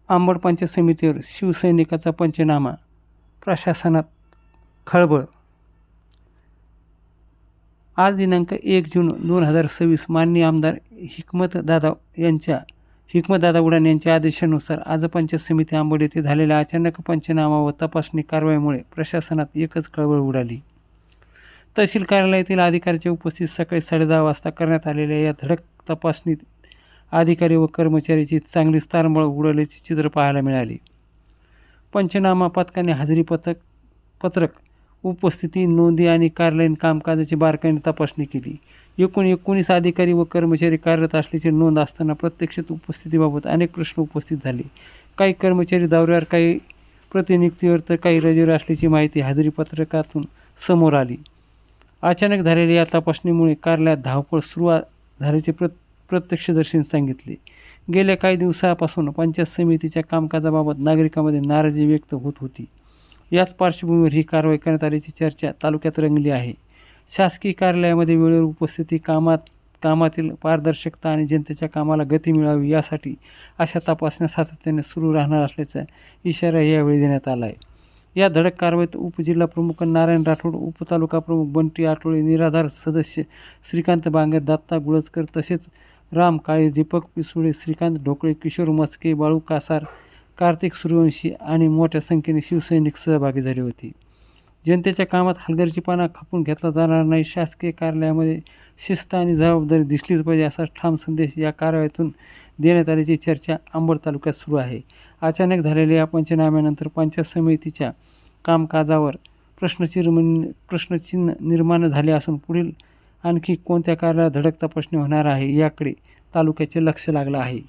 अंबड पंचायत समितीवर शिवसैनिकाचा पंचनामा, प्रशासनात खळबळ. आज दिनांक 1 जून 2026 माननीय आमदार हिकमतदादा उडान यांच्या आदेशानुसार आज पंचायत समिती अंबड येथे झालेल्या अचानक पंचनामा व तपासणी कारवाईमुळे प्रशासनात एकच खळबळ उडाली. तहसील कार्यालयातील अधिकाऱ्याच्या उपस्थितीत सकाळी 10:30 वाजता करण्यात आलेल्या या धडक तपासणीत अधिकारी व कर्मचाऱ्याची चांगलीच तारंबळ उडाल्याचे चित्र पाहायला मिळाले. पंचनामा पथकाने हजेरी पत्रक, उपस्थिती नोंदी आणि कार्यालयीन कामकाजाची बारकाईने तपासणी केली. एकूण 19 अधिकारी व कर्मचारी कार्यरत असल्याची नोंद असताना प्रत्यक्षात उपस्थितीबाबत अनेक प्रश्न उपस्थित झाले. काही कर्मचारी दौऱ्यावर, काही प्रतिनियुक्तीवर तर काही रजेवर असल्याची माहिती हजेरी पत्रकातून समोर आली. अचानक झालेल्या या तपासणीमुळे कार्यालयात धावपळ सुरू झाल्याचे प्रत्यक्षदर्शींनी सांगितले. गेल्या काही दिवसापासून पंचायत समितीच्या कामकाजाबाबत नागरिकांमध्ये नाराजी व्यक्त होत होती. याच पार्श्वभूमीवर ही कारवाई करण्यात आल्याची चर्चा तालुक्यात रंगली आहे. शासकीय कार्यालयामध्ये वेळेवर उपस्थिती, कामातील पारदर्शकता आणि जनतेच्या कामाला गती मिळावी यासाठी अशा तपासण्या सातत्याने सुरू राहणार असल्याचा इशारा यावेळी देण्यात आला आहे. या धडक कारवाईत उपजिल्हा प्रमुख नारायण राठोड, उपतालुका प्रमुख बंटी आठवळे, निराधार सदस्य श्रीकांत बांगर, दत्ता गुळजकर तसेच राम काळे, दीपक पिसुळे, श्रीकांत ढोकळे, किशोर मस्के, बाळू कासार, कार्तिक सूर्यवंशी आणि मोठ्या संख्येने शिवसैनिक सहभागी झाले होते. जनतेच्या कामात हलगर्जीपणा खपून घेतला जाणार नाही, शासकीय कार्यालयामध्ये शिस्त आणि जबाबदारी दिसलीच पाहिजे असा ठाम संदेश या कारवाईतून देण्यात आल्याची चर्चा अंबड तालुक्यात सुरू आहे. अचानक झालेल्या या पंचनाम्यानंतर पंचायत समितीच्या कामकाजावर प्रश्नचिन्ह निर्माण झाले असून पुढील आणखी कोणत्या कार्यालयात धडक तपासणी होणार आहे याकडे तालुक्याचे लक्ष लागलं आहे.